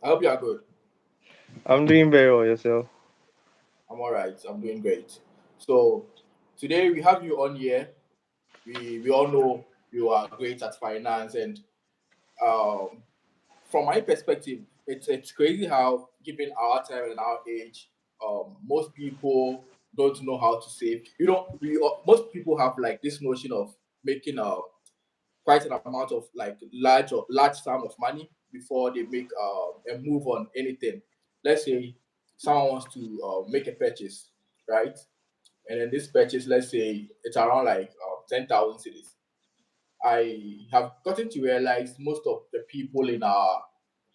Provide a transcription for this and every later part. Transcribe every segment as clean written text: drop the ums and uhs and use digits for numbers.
I hope you are good. I'm doing very well yourself. I'm all right. I'm doing great. So today we have you on here. We all know you are great at finance, and um, from my perspective, it's crazy how, given our time and our age, most people don't know how to save. Most people have like this notion of making quite an amount of like large sum of money before they make a move on anything. Let's say someone wants to make a purchase, right? And then this purchase, let's say it's around like 10,000 cities. I have gotten to realize most of the people in our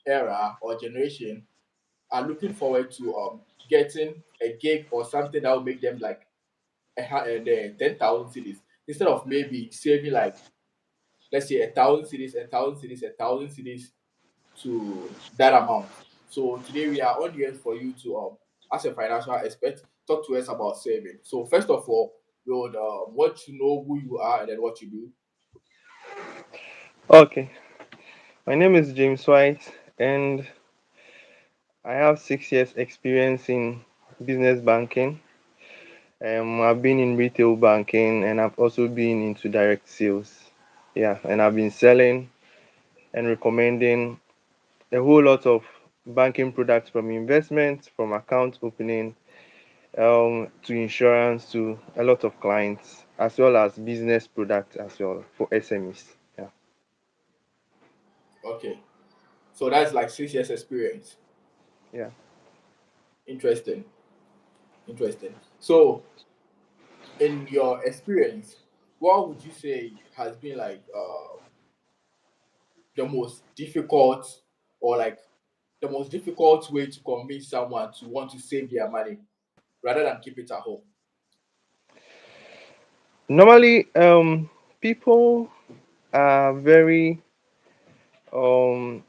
era or generation are looking forward to getting a gig or something that will make them like the 10,000 cities instead of maybe saving like, let's say, 1,000 cities, 1,000 cities, 1,000 cities to that amount. So today we are on here for you to, as a financial expert, talk to us about saving. So first of all, we would want to know who you are and then what you do. Okay, my name is James Whyte, and I have 6 years experience in business banking. I've been in retail banking, and I've also been into direct sales. Yeah, and I've been selling and recommending a whole lot of banking products, from investments, from account opening, to insurance, to a lot of clients, as well as business products as well for SMEs. Yeah, Okay, so that's like 6 years experience. yeah. Interesting, interesting. So in your experience, what would you say has been like the most difficult or like the most difficult way to convince someone to want to save their money rather than keep it at home? Normally, people are very um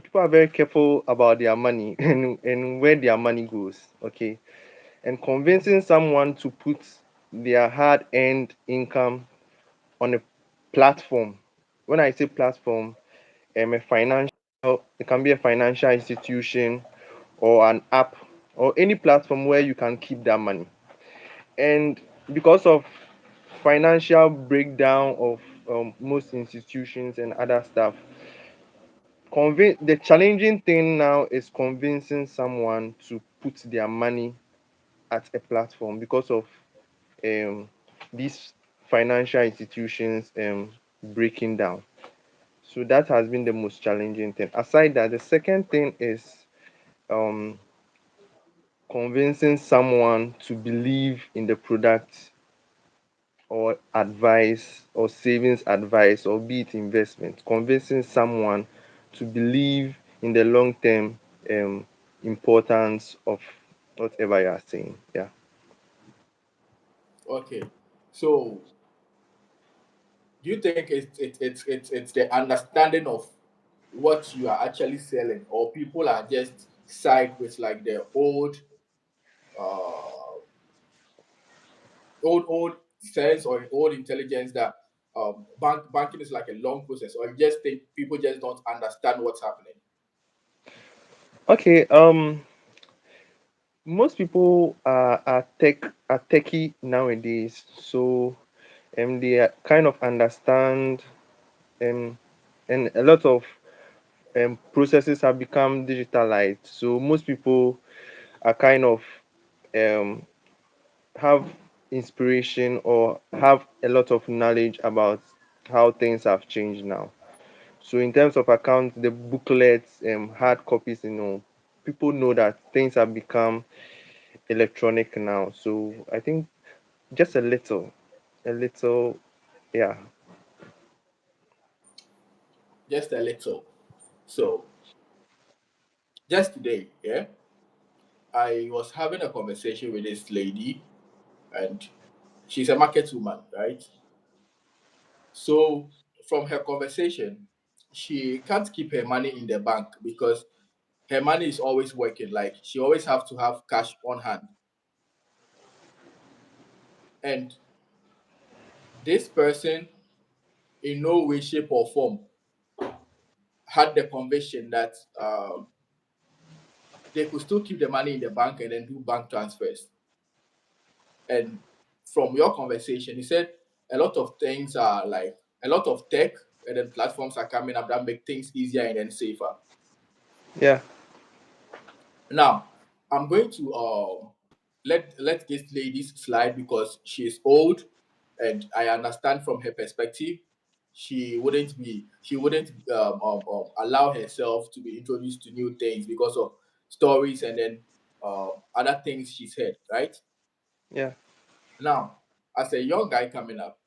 people are very careful about their money and where their money goes. Okay, and convincing someone to put their hard-earned income on a platform. When I say platform, a financial it can be a financial institution or an app or any platform where you can keep that money. And because of financial breakdown of most institutions and other stuff, the challenging thing now is convincing someone to put their money at a platform because of um, these financial institutions breaking down. So that has been the most challenging thing. Aside that, the second thing is um, convincing someone to believe in the product or advice or savings advice, or be it investment, convincing someone to believe in the long term um, importance of whatever you are saying. Yeah. Okay, so do you think it's the understanding of what you are actually selling, or people are just side with like the uh old sense or old intelligence that banking is like a long process, or you just think people just don't understand what's happening? Okay. Most people are techie nowadays, so they kind of understand, um, and a lot of processes have become digitalized. So most people are kind of um, have inspiration or have a lot of knowledge about how things have changed now. So in terms of accounts, the booklets, hard copies, people know that things have become electronic now. So I think just a little, yeah. Just a little. So just today, yeah, I was having a conversation with this lady, and she's a market woman, right? So from her conversation, she can't keep her money in the bank because her money is always working. Like she always have to have cash on hand. And this person, in no way, shape, or form, had the conviction that they could still keep the money in the bank and then do bank transfers. And from your conversation, you said a lot of things are like a lot of tech and then platforms are coming up that make things easier and then safer. Yeah. Now, I'm going to let this lady slide because she's old, and I understand from her perspective, she wouldn't allow herself to be introduced to new things because of stories and then other things she's heard. Right Yeah. now, as a young guy coming up,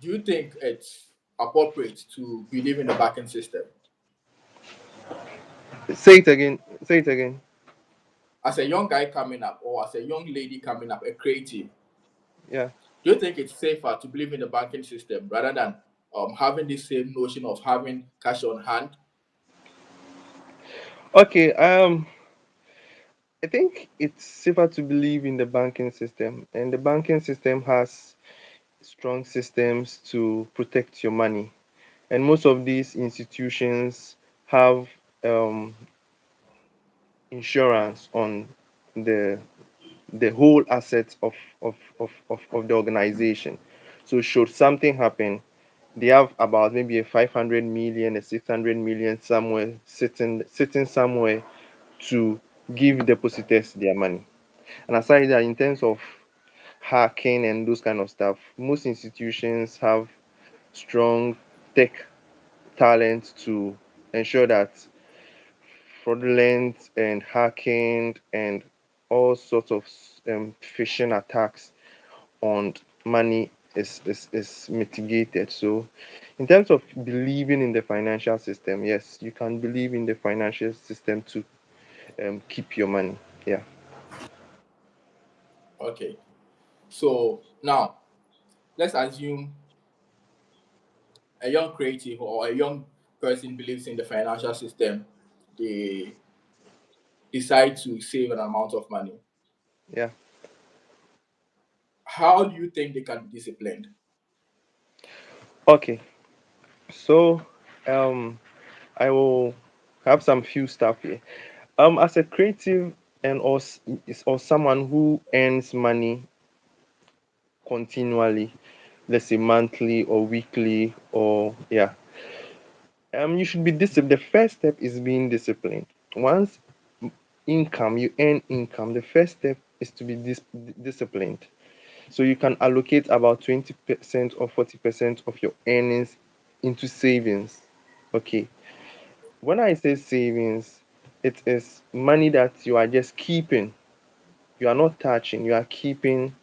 do you think it's appropriate to believe in the banking system? Say it again. Say it again. As a young guy coming up, or as a young lady coming up, a creative, Yeah. do you think it's safer to believe in the banking system rather than having this same notion of having cash on hand? Okay. I think it's safer to believe in the banking system, and the banking system has strong systems to protect your money. And most of these institutions have um, insurance on the the whole assets of the organization. So should something happen, they have about maybe a 500 million, a 600 million somewhere sitting somewhere to give depositors their money. And aside that, in terms of hacking and those kind of stuff, most institutions have strong tech talent to ensure that fraudulent and hacking and all sorts of phishing attacks on money is mitigated. So, in terms of believing in the financial system, yes, you can believe in the financial system to keep your money. Yeah, Okay. So now let's assume a young creative or a young person believes in the financial system. They decide to save an amount of money. yeah. How do you think they can be disciplined? Okay, so um, I will have some few stuff here. As a creative and or someone who earns money continually, let's say monthly or weekly or yeah, you should be disciplined. The first step is being disciplined. Once you earn income, the first step is to be disciplined. So you can allocate about 20% or 40% of your earnings into savings. Okay. When I say savings, it is money that you are just keeping. You are not touching, you are keeping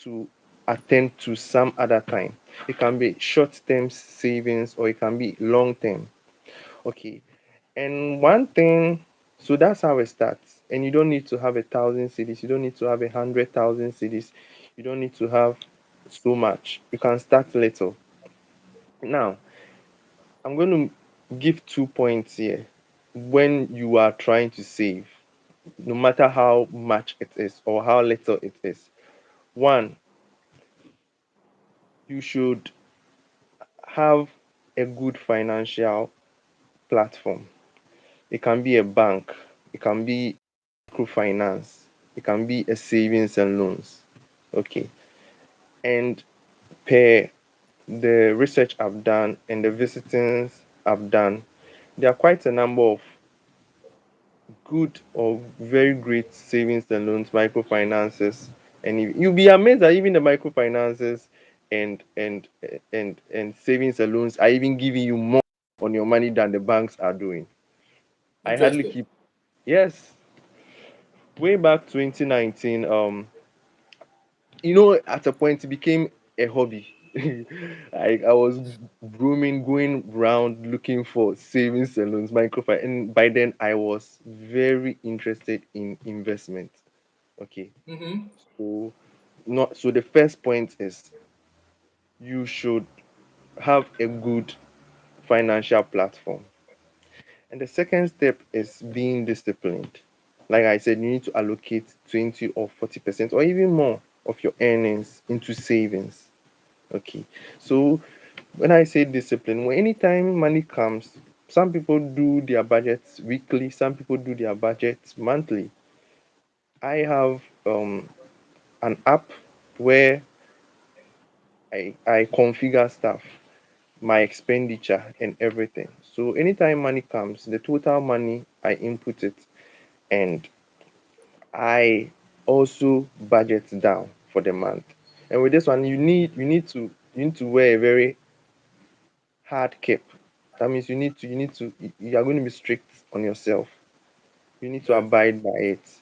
to attend to some other time. It can be short term savings or it can be long term. Okay. And one thing, so that's how it starts. And you don't need to have 1,000 cities, you don't need to have 100,000 cities, you don't need to have so much. You can start little. Now, I'm going to give 2 points here when you are trying to save, no matter how much it is or how little it is. One, you should have a good financial platform. It can be a bank, it can be microfinance, it can be a savings and loans. Okay. And per the research I've done and the visitings I've done, there are quite a number of good or very great savings and loans, microfinances, and you'll be amazed that even the microfinances and savings and loans are even giving you more on your money than the banks are doing. I hardly Interesting. keep yes. Way back 2019, at a point it became a hobby. I was roaming, going around looking for savings and loans, microfinance, and by then I was very interested in investment. Okay, Mm-hmm. so not so the first point is you should have a good financial platform, and the second step is being disciplined. Like I said, you need to allocate 20 or 40% or even more of your earnings into savings. Okay, so when I say discipline, when anytime money comes, Some people do their budgets weekly, some people do their budgets monthly. I have an app where I configure stuff, my expenditure and everything. So anytime money comes, the total money I input it, and I also budget down for the month. And with this one, you need to wear a very hard cap. That means you are going to be strict on yourself. You need to Yeah. abide by it.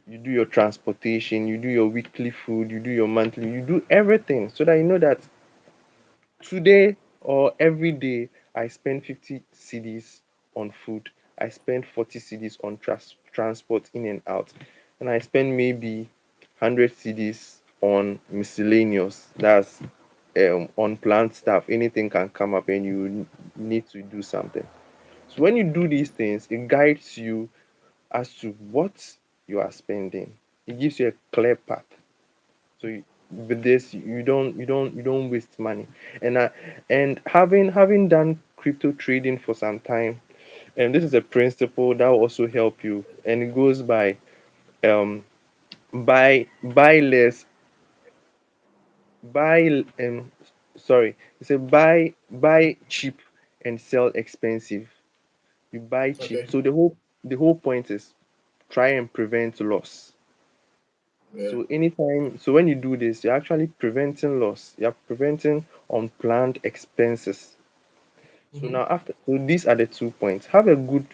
You do your transportation, you do your weekly food, you do your monthly, you do everything so that you know that today or every day I spend 50 cedis on food, I spend 40 cedis on transport in and out, and I spend maybe 100 cedis on miscellaneous. That's unplanned stuff. Anything can come up and you need to do something. So when you do these things, it guides you as to what you are spending. It gives you a clear path. So with this, you don't waste money. And having done crypto trading for some time, and this is a principle that will also help you. And it goes by um buy less, buy sorry, it's a buy cheap and sell expensive. You buy cheap. Okay. So the whole point is try and prevent loss. Yeah. So when you do this, you're actually preventing loss. You're preventing unplanned expenses. So Mm-hmm. now so these are the 2 points. Have a good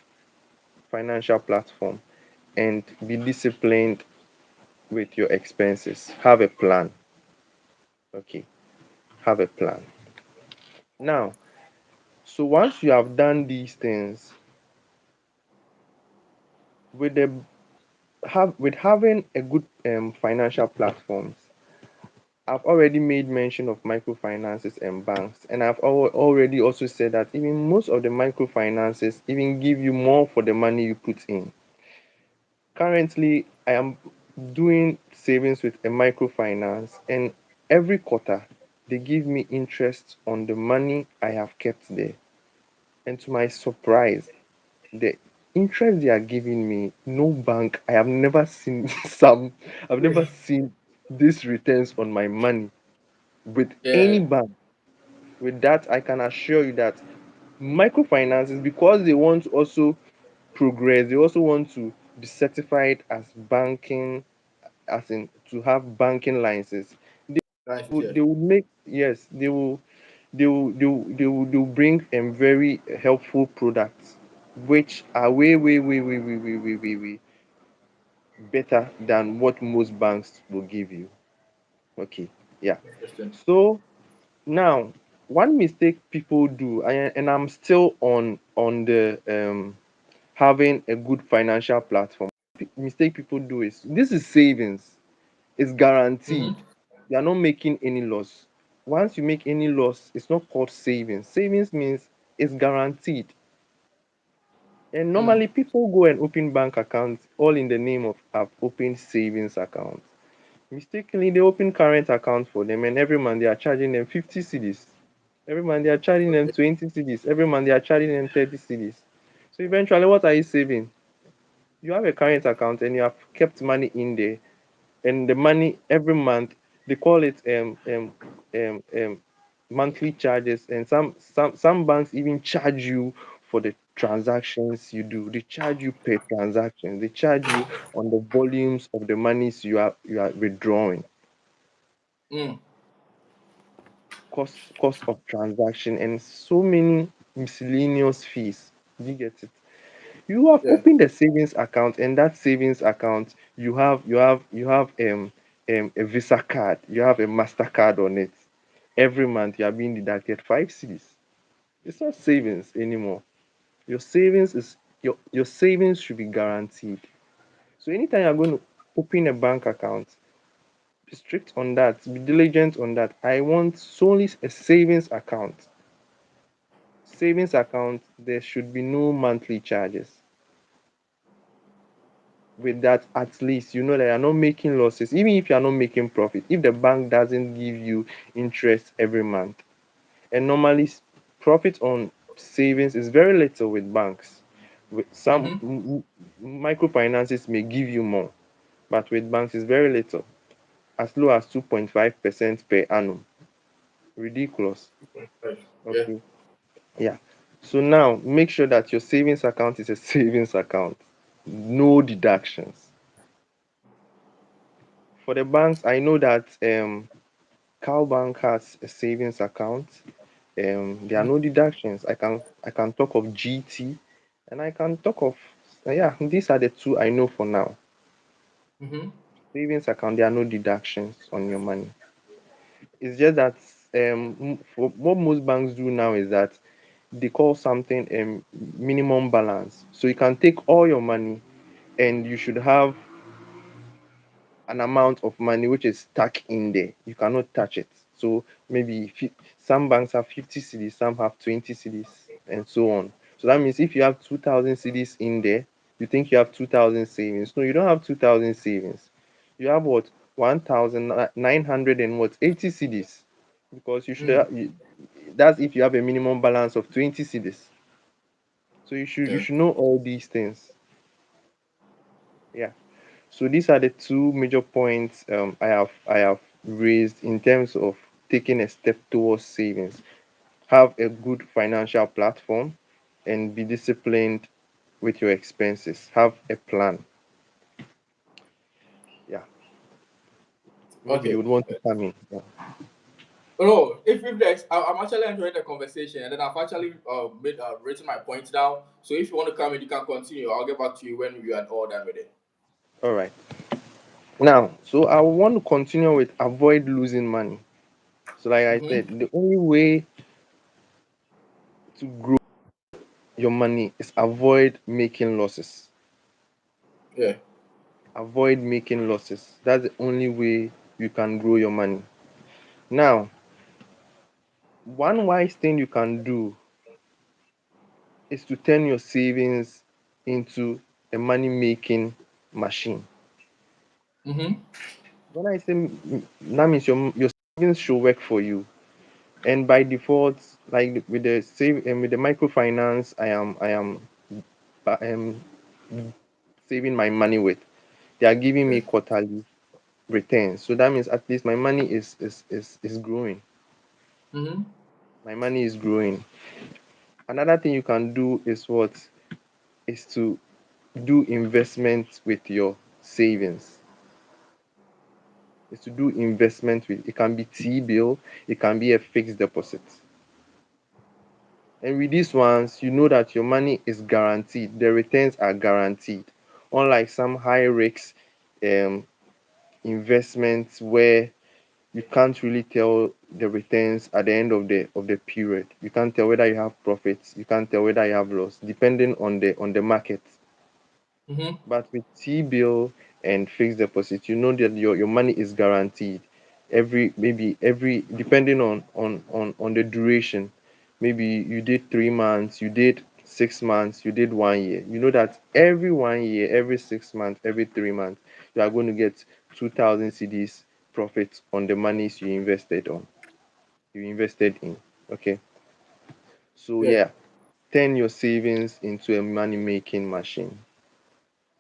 financial platform and be disciplined with your expenses. Have a plan. Okay. Have a plan. Now, so once you have done these things, with the with having a good financial platforms, I've already made mention of microfinances and banks, and I've already also said that even most of the microfinances even give you more for the money you put in. Currently, I am doing savings with a microfinance, and every quarter they give me interest on the money I have kept there. And to my surprise, the interest they are giving me, no bank, I have never seen I've never seen these returns on my money with any Yeah. bank. With that, I can assure you that microfinances, because they want to also progress, they also want to be certified as banking, as in to have banking licenses. Nice. Yeah. They will make, yes, they will bring very helpful products, which are way better than what most banks will give you. Okay, yeah. Interesting. So now, one mistake people do, and I'm still on the having a good financial platform. Mistake people do is this is savings. It's guaranteed. Mm-hmm. You are not making any loss. Once you make any loss, it's not called savings. Savings means it's guaranteed. And Mm. normally people go and open bank accounts all in the name of I've opened savings accounts. Mistakenly, they open current account for them, and every month they are charging them 50 cedis. Every month they are charging them Okay. 20 cedis. Every month they are charging them 30 cedis. So eventually, what are you saving? You have a current account and you have kept money in there, and the money every month they call it monthly charges, and some banks even charge you for the transactions you do. They charge you per transaction. They charge you on the volumes of the monies you are withdrawing. Mm. Cost of transaction and so many miscellaneous fees. Do you get it? You have Yeah. opened a savings account, and that savings account you have a Visa card, you have a Mastercard on it. Every month you are being deducted 5 cedis. It's not savings anymore. Your savings should be guaranteed. So anytime you're going to open a bank account, be strict on that, be diligent on that. I want solely a savings account. Savings account, there should be no monthly charges. With that, at least you know that you're not making losses. Even if you're not making profit, if the bank doesn't give you interest every month, and normally profit on savings is very little with banks. With some Mm-hmm. microfinances may give you more, but with banks it's very little, as low as 2.5% per annum. Ridiculous. 2.5. Yeah. Okay. Yeah. So now make sure that your savings account is a savings account. No deductions. For the banks, I know that Cowbank has a savings account. There are no deductions. I can talk of GT, and I can talk of yeah. These are the two I know for now. Mm-hmm. Savings account, there are no deductions on your money. It's just that for what most banks do now is that they call something minimum balance. So you can take all your money and you should have an amount of money which is stuck in there. You cannot touch it. So maybe some banks have 50 cedis, some have 20 cedis, and so on. So that means if you have 2,000 cedis in there, you think you have 2,000 savings. No, you don't have 2,000 savings. You have what? 1,900 and what? 80 cedis. Because you should Mm. have, that's if you have a minimum balance of 20 cedis. So you Yeah. should know all these things. Yeah. So these are the two major points I have raised in terms of taking a step towards savings. Have a good financial platform and be disciplined with your expenses. Have a plan. Yeah. Maybe you Okay. would want to come in. Yeah. No, if there's, I'm actually enjoying the conversation, and then I've actually made written my points down. So if you want to come in, you can continue. I'll get back to you when you are all done with it. All right. Now, so I want to continue with avoid losing money. So like I Mm-hmm. said, the only way to grow your money is avoid making losses. Yeah. Avoid making losses. That's the only way you can grow your money. Now, one wise thing you can do is to turn your savings into a money making machine. Mm-hmm. When I say that means your savings should work for you. And by default, like with the save and with the microfinance I am saving my money with, they are giving Yeah. me quarterly returns. So that means at least my money is growing. Mm-hmm. My money is growing. Another thing you can do is what is to do investment with your savings. Is to do investment with, it can be T-bill, it can be a fixed deposit. And with these ones, you know that your money is guaranteed. The returns are guaranteed. Unlike some high risks um, investments where you can't really tell the returns at the end of the period. You can't tell whether you have profits, you can't tell whether you have loss, depending on the market. Mm-hmm. But with T-bill and fixed deposit, you know that your money is guaranteed. Maybe every depending on the duration. Maybe you did 3 months, you did 6 months, you did 1 year. You know that every 1 year, every 6 months, every 3 months, you are going to get 2,000 CDs profit on the monies you invested in. Okay. So Yeah. yeah, turn your savings into a money making machine.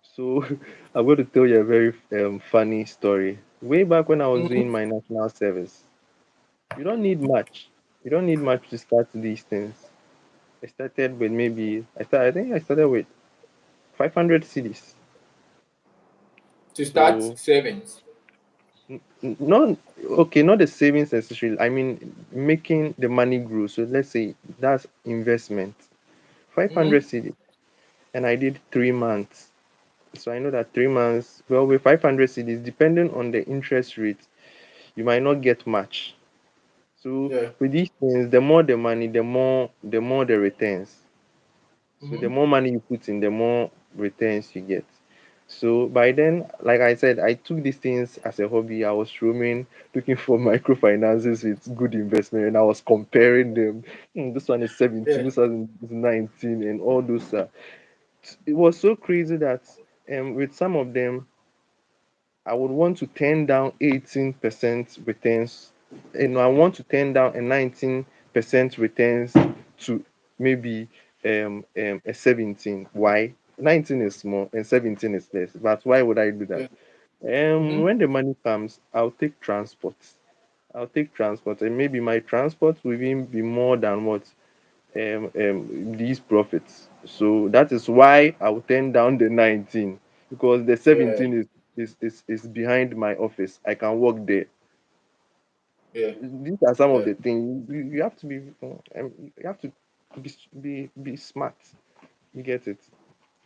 So I'm going to tell you a very funny story. Way back when I was doing Mm-hmm. my national service, you don't need much. You don't need much to start these things. I started with I think I started with 500 CDs. To start So savings. not okay, not the savings necessarily. I mean making the money grow. So let's say that's investment. 500 Mm-hmm. CDs, and I did 3 months. So I know that 3 months, well, with 500 CDs, depending on the interest rate, you might not get much. So Yeah. with these things, the more the money, the more the returns. So the Mm-hmm. more money you put in, the more returns you get. So by then, like I said, I took these things as a hobby. I was roaming, looking for microfinances with good investment, and I was comparing them. This one is 17, Yeah. this one is 19, and all those. It was so crazy that with some of them, I would want to turn down 18% returns. I want to turn down a 19% returns to maybe a 17. Why? 19 is small and 17 is less. But why would I do that? Yeah. Mm-hmm. When the money comes, I'll take transport. I'll take transport, and maybe my transport will even be more than what these profits. So that is why I will turn down the 19, because the Yeah. 17 is behind my office. I can walk there. Yeah. These are some of Yeah. the things you have to be. You have to be smart. You get it?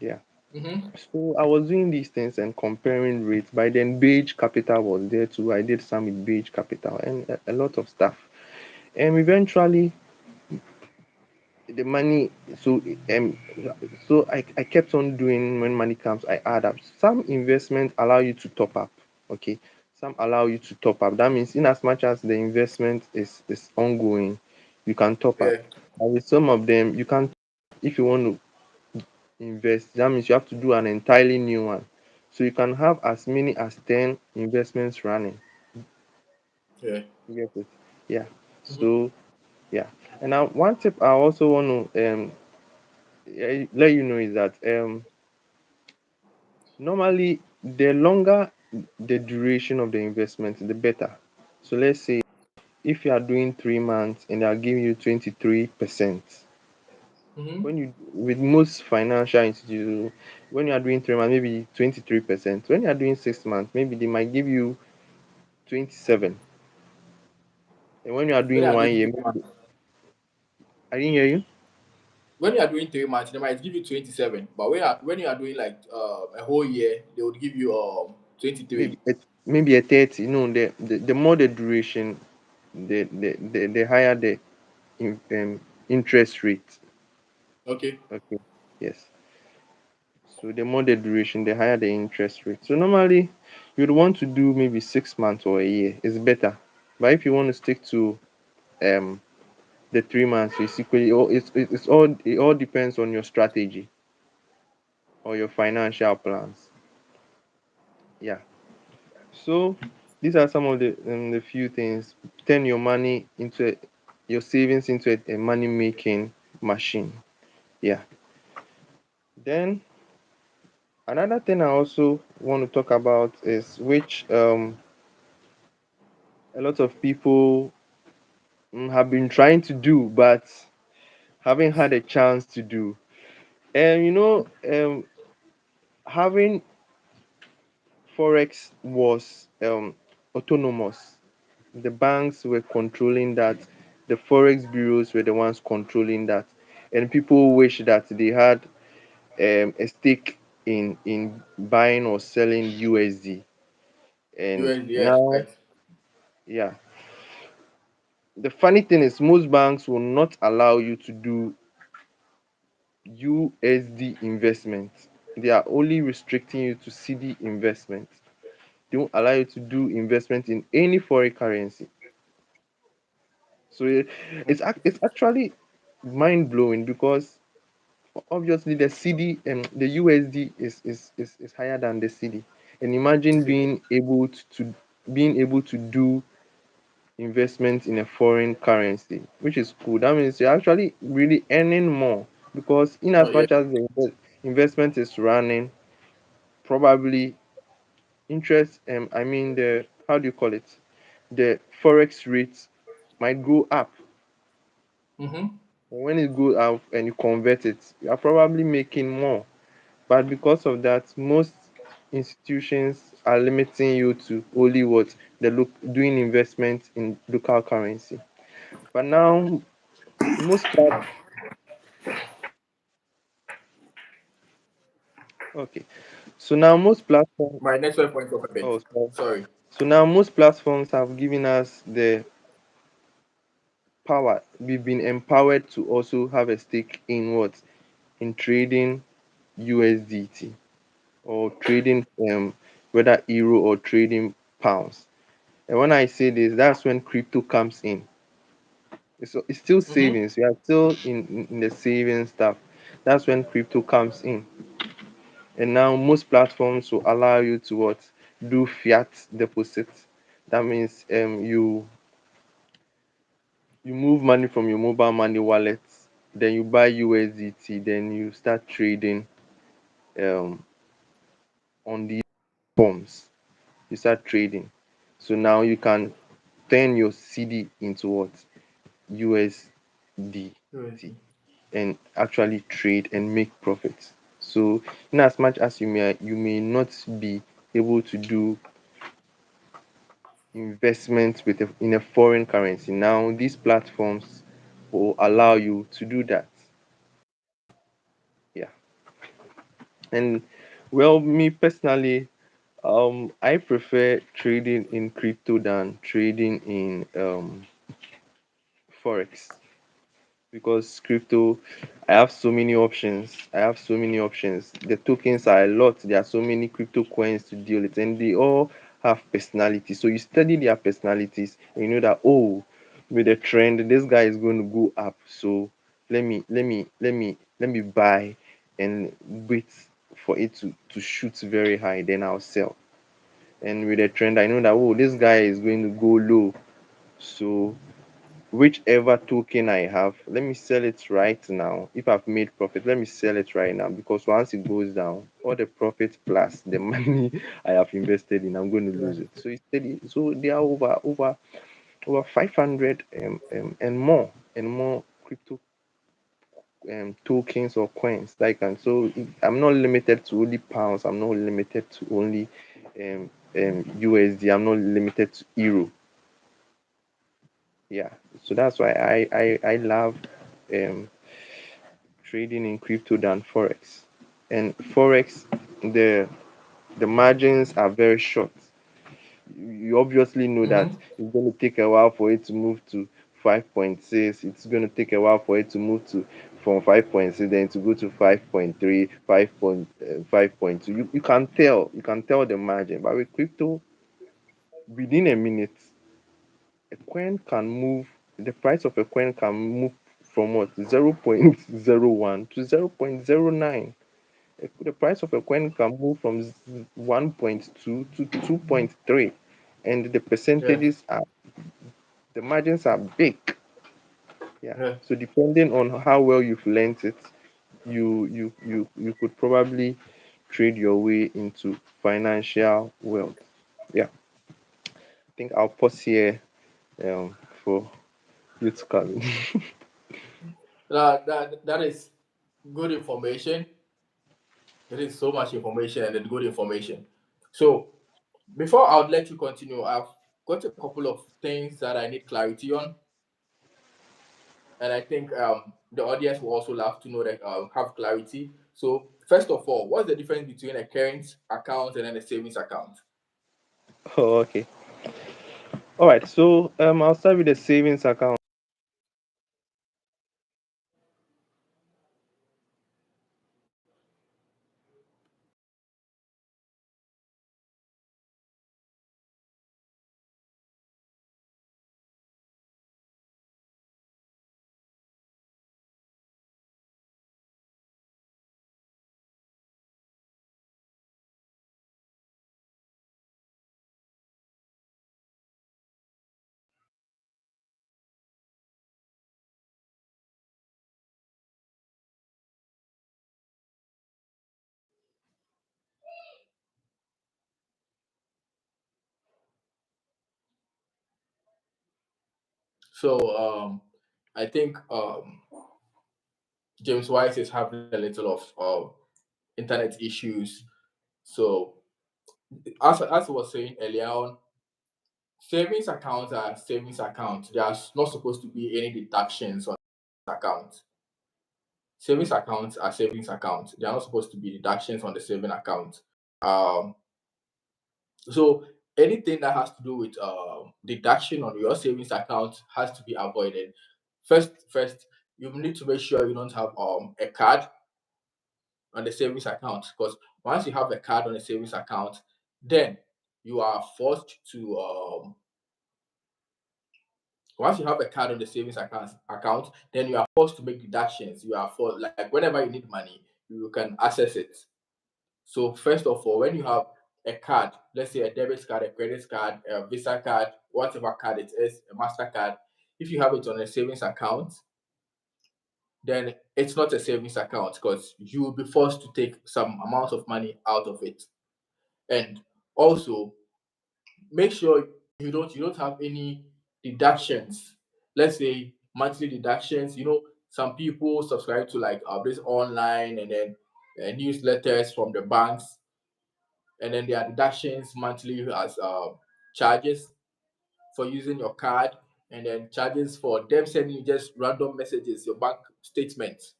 Yeah. Mm-hmm. So I was doing these things and comparing rates. By then, Beige Capital was there too. I did some with Beige Capital and a lot of stuff. And eventually, the money. So um, I kept on doing. When money comes, I add up. Some investments allow you to top up. Okay. Some allow you to top up. That means in as much as the investment is ongoing, you can top up. Yeah. And with some of them, you can, if you want to invest, that means you have to do an entirely new one. So you can have as many as 10 investments running. Yeah. You get it? Yeah. Mm-hmm. So yeah. And now one tip I also want to let you know is that normally the longer the duration of the investment, the better. So let's say if you are doing 3 months and they are giving you 23%. Mm-hmm. When you with most financial institutions, when you are doing 3 months, maybe 23%. When you are doing 6 months, maybe they might give you 27. And when you are When you doing are one doing year, three maybe months, I didn't hear you. when you are doing 3 months, they might give you 27. But when you are doing like a whole year, they would give you 23. Maybe a 30. The more the duration, the higher the interest rate. Okay. Okay. Yes. So the more the duration, the higher the interest rate. So normally you'd want to do maybe 6 months or a year. It's better. But if you want to stick to um the 3 months, it's equally all it all depends on your strategy or your financial plans. Yeah. So these are some of the few things. Turn your money into your savings into a money making machine. Yeah. Then another thing I also want to talk about is which a lot of people have been trying to do but haven't had a chance to do. And having forex was autonomous. The banks were controlling that. The forex bureaus were the ones controlling that, and people wish that they had a stake in buying or selling USD. And USD, yes, now, right. yeah, the funny thing is most banks will not allow you to do USD investment. They are only restricting you to CD investment. They won't allow you to do investment in any foreign currency. So it's actually mind blowing because obviously the CD and the USD is higher than the CD. And imagine being able to do investment in a foreign currency, which is cool. That means you're actually really earning more because in Oh as yeah. much as the investment is running, probably interest I mean the how do you call it? The forex rate might go up. Mm-hmm. And when it goes up and you convert it, you are probably making more. But because of that, most institutions are limiting you to only what they look doing investment in local currency. But now most plat- okay. So now most platforms My network went off a bit. oh sorry. Sorry. So now most platforms have given us the power. We've been empowered to also have a stake in what? In trading USDT or trading whether euro or trading pounds. And when I say this, that's when crypto comes in. It's still Mm-hmm. savings. We are still in the savings stuff. That's when crypto comes in. And now most platforms will allow you to what? Do fiat deposits. That means you move money from your mobile money wallet. then you buy USDT, then you start trading um on the forms. You start trading. So now you can turn your CD into what? USDT, USD. and actually trade and make profits. So in as much as you may not be able to do investment in a foreign currency, now these platforms will allow you to do that. Yeah. And well, me personally, I prefer trading in crypto than trading in forex, because crypto, I have so many options. The tokens are a lot. There are so many crypto coins to deal with, and they all have personalities. So you study their personalities, and you know that, oh, with the trend, this guy is going to go up. So let me buy and wait for it to shoot very high, then I'll sell. And with the trend, I know that, oh, this guy is going to go low. So whichever token I have, let me sell it right now. If I've made profit, let me sell it right now, because once it goes down, all the profit plus the money I have invested in, I'm going to Yeah. lose it. So it's steady. So there are over 500 and more crypto tokens or coins that I can. So I'm not limited to only pounds. I'm not limited to only USD. I'm not limited to euro. Yeah, so that's why I love um trading in crypto than forex. And forex, the the margins are very short. You obviously know that Mm-hmm. it's going to take a while for it to move to 5.6. It's going to take a while for it to move to from 5.6 then to go to 5.3, 5.2. You can tell the margin. But with crypto, within a minute, a coin can move, the price of a coin can move from what? 0.01 to 0.09. The price of a coin can move from 1.2 to 2.3, and Yeah. the margins are big. Yeah. Yeah. So depending on how well you've learned it, you could probably trade your way into financial wealth. Yeah. I think I'll pause here for you to come in. That is good information. It is so much information and good information. So before I would let you continue, I've got a couple of things that I need clarity on, and I think the audience will also love to know that have clarity. So first of all, what's the difference between a current account and then a savings account? Oh, okay. All right. So I'll start with the savings account. So I think James Whyte is having a little of internet issues. So as I was saying earlier on, savings accounts are savings accounts. There are not supposed to be any deductions on account. Savings accounts are savings accounts. There are not supposed to be deductions on the saving account. Um, so anything that has to do with deduction on your savings account has to be avoided. First, you need to make sure you don't have a card on the savings account, because once you have a card on the savings account, then you are forced to once you have a card on the savings account, then you are forced to make deductions. You are for like whenever you need money, you can access it. So first of all, when you have a card, let's say a debit card, a credit card, a Visa card, whatever card it is, a Mastercard, if you have it on a savings account, then it's not a savings account because you will be forced to take some amount of money out of it. And also make sure you don't have any deductions. Let's say monthly deductions. Some people subscribe to like this online and then newsletters from the banks, and then there are deductions monthly as charges for using your card, and then charges for them sending you just random messages, your bank statements.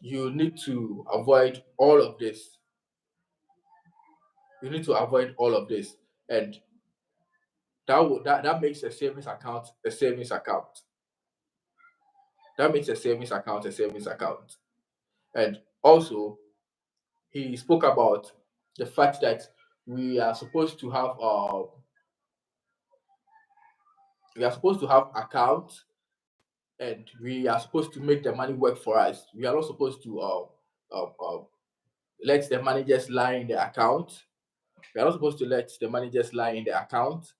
You need to avoid all of this. You need to avoid all of this, and that makes a savings account a savings account. That makes a savings account a savings account. And also, he spoke about the fact that we are supposed to have accounts, and we are supposed to make the money work for us. We are not supposed to let the money just lie in the account. We are not supposed to let the money just lie in the account.